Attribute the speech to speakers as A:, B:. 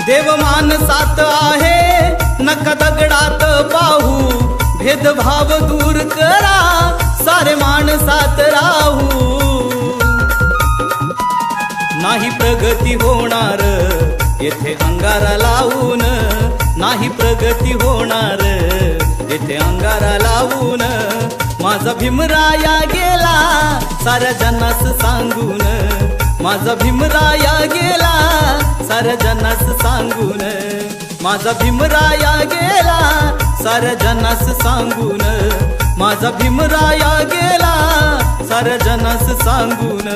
A: देव मानसात आहे नका दगडात पाहू, भेदभाव दूर करा सारे माणसात राहू। नाही प्रगती होणार येथे अंगारा लावून, नाही प्रगती होणार येथे अंगारा लावून। माझा भीमराया गेला साऱ्या जनास सांगून, माझा भीमराया गेला साऱ्या जनास सांगून, माझा भीमराया गेला साऱ्या जनास सांगून, माझा भीमराया गेला साऱ्या जनास सांगून।